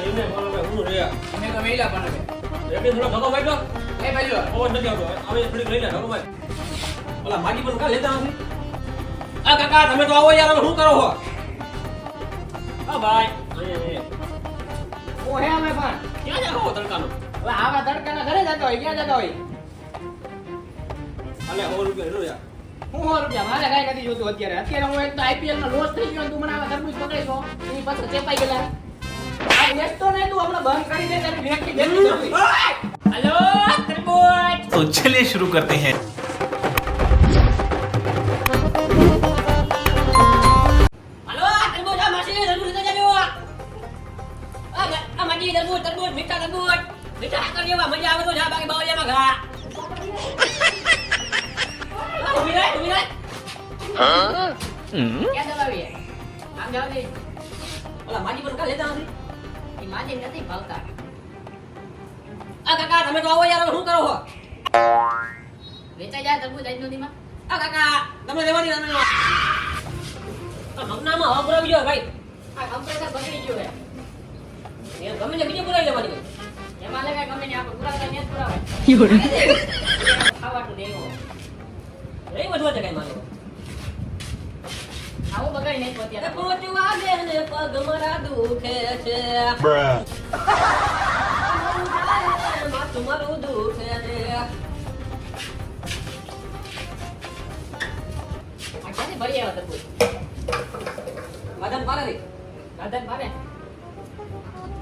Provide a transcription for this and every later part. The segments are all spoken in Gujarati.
ધીમે બોલો ભાઈ હું રે અમે તો વેલા પણ એટલે થોડો ધક્કો મારજો એ ભાઈઓ ઓવર નથી આવતો હવે થોડીક લઈ લે ધક્કો માર ઓલા માજી પણ કા લેતા નથી આ કાકા તમે તો આવો યાર હવે શું કરો છો આ ભાઈ ઓ હે અમે પણ ક્યાં જાવ તડકાનો હવે આવા તડકાના ઘરે જતો હોય ક્યાં જતો હોય અલે 100 રૂપિયા લો યાર હું 100 રૂપિયા મારે કાઈ નથી જોતું અત્યારે હું એક તો આઈપીએલ માં લોસ થઈ ગયો તું મને આવા તરબૂચ પકડી છો એની પાછળ ચેપાઈ ગયેલા આ વેચતો નહીં તું હમણાં બંધ કરી દે તારી વ્યક્તિ દેખી હેલો તરબૂચ तो चलिए शुरू करते हैं હાલો તરબૂચ આ માસી તરબૂચ લેતા જાજો આ માજી તરબૂચ મીઠા આકર જેવા મજા આવે તો જા બાકી બાવળિયામાં ઘા ઉભી રહે ક્યાં દબાવીએ આમ જાવ દે ઓલા માજી પણ કા લેતા નથી એ માજી નથી ભાવતા આ કાકા તમે તો આવો યાર હવે શું કરો છો વેચાઈ જાય તરબૂચ આજ નદીમાં આ કાકા તમે લેવા દે મગનામાં હવા પુરાવી ગયો ભાઈ આ કમ્પ્રેસર બગડી ગયો હે એ ગમે ને બીજે પુરાવી લેવાની હોય એમાં લગાય ગમે ને આપણે પુરા કરીને પુરાવે ખાવાનું દેવો રે વધવા જગાય માનો આવો બગાડી નહીં પોત્યા પોતું આવે ને પગ મારા દુખે છે માથું મારું દુખે છે આ ક્યાંથી ભરી આવ્યા તરબૂચ મદન પારે મદન પારે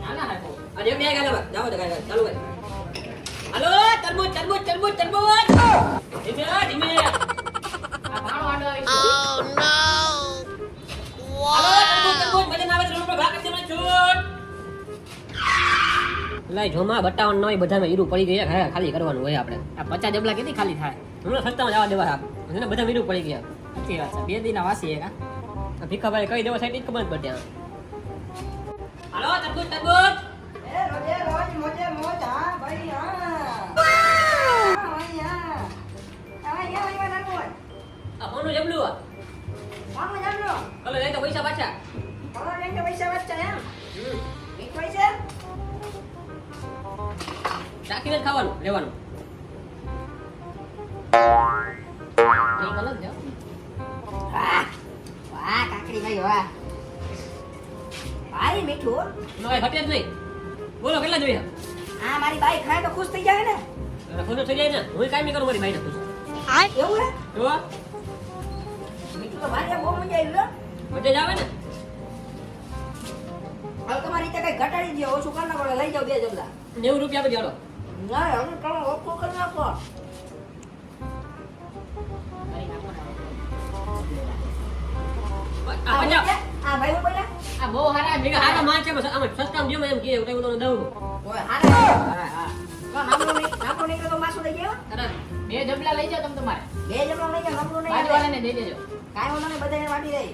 નાના હે અરે બે ગાલે જાવ દે ગાલે ચાલુ કર હાલો તરબૂચ ધીમે આ પાણો આડો આવી ઓ નો હાલો તરબૂચ મદન આવે તો રોડ પર ઘા કરી દેવાનો છોડ લઈ જોમાં 52 નોય બધામાં હીરું પડી ગયા ખાલી કરવાનું હોય આપણે આ 50 ડબલા કેટલી ખાલી થાય હમણાં 57 જવા દેવા એને બધા હીરું પડી ગયા સાચી વાત છે બે દીના વાસી હે કા ભીખાભાઈ કઈ દેવા સાઈડ ખબર જ પડે હાલો તરબૂચ એ રોજે રોજ મોજે મોજ હા ભાઈ હા ભાઈ હા આવા નાનો આ કોનું જબલું આ કોણ જામલો કલે લઈ તો પૈસા પાછા કોણ લઈને પૈસા વાંચતા એમ મીઠ પૈસા રાખીને જ ખાવાનું લેવાનું એક અલગ જાવ વાહ વાહ કાકડી ભાઈ વાહ ભાઈ મીઠું નો એ ઘટે જ નહીં બોલો કેટલા જોઈએ આ મારી બાઈ ખાય તો ખુશ થઈ જાય ને અરે ખુશ થઈ જાય ને હું કાઈ નહીં કરું મારી ભાઈને ખુશ એવું હે જો મીઠું તો મારી બહુ મજા આવી લો મજા જ આવે ને હવે તમારી રીતે કઈ ઘટાડી દો ઓછું કર નાખો લઈ જાવ 2 જબલા 90 રૂપિયા આપી દેવાનો ના હવે તમે ઓછું કરી નાખો આ પંજાબ આ ભાઈ બોલ્યા આ બહુ હારા ભેગા હારા માલ છે બસ આમ સસ્તામાં જો એમ કે એવું તો દઉં ઓય હારા હા હા નામનો નીકળો તો માસું લઈ ગયો અરે બે જબલા લઈ જાઓ તમે તમારે 2 જબલા લઈ ગયા નામનો નહીં બાજુવાળાને દઈ દેજો કાઈ વાંધો નહીં બધાને વાટી દઈ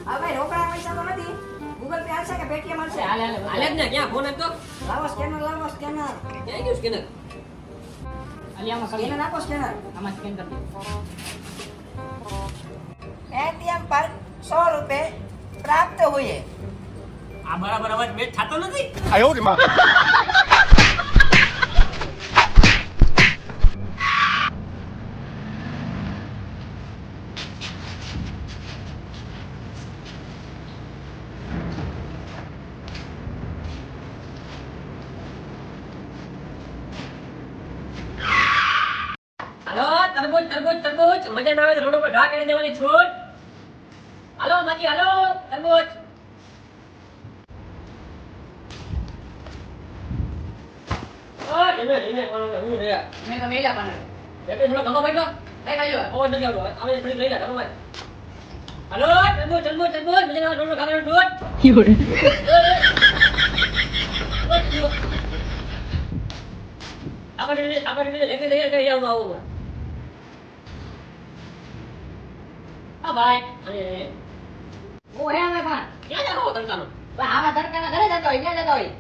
હા ભાઈ રોકડા પૈસા તો નથી ગૂગલ પે આવશે કે પેટીએમ આવશે હાલે જ ને ક્યાં ફોન આપતો લાવો સ્કેનર ક્યાં ગયું સ્કેનર અલિયામાં કરી સ્કેનર આપો સ્કેનર આમાં સ્કેન કરી દો એટીએમ પર 100 રૂપિયા પ્રાપ્ત हुए આ બરાબર અવાજ મેચ થતો નથી હાલો તરબૂચ મજા ના આવે તો રોડ ઉપર ઘા કરી દેવાની છોડ હાલો માજી હાલો તરબૂચ ધીમે કોણ હું રે મેં તો વેલા પણ એટલે થોડો ધક્કો મારજો એ ભાઈઓ ઓવર નથી આવતો હવે થોડીક લઈ લે ધક્કો માર હાલો તરબૂચ મજા ના આવે રોડ પર ઘા કરી છોડ આપણે લેકે દઈએ કે આવું આવું આ ભાઈ અરે ઓ હે અમે પણ ક્યાં જાવ તડકાનો આવા તડકાના ઘરે જતો હોય ક્યાં જતો હોય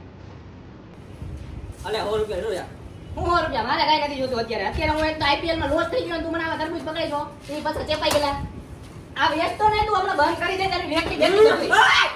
અલે 100 રૂપિયા લો યાર હું 100 રૂપિયા મારે કાઈ નથી જોતું અત્યારે હું એક તો આઈપીએલ માં લોસ થઈ ગયો તું મને આવા તરબૂચ પકડી છો એની પાછળ ચેપાઈ ગયેલા આ વેચતો નહીં તું હમણાં બંધ કરી દે તારી વ્યક્તિ દેખી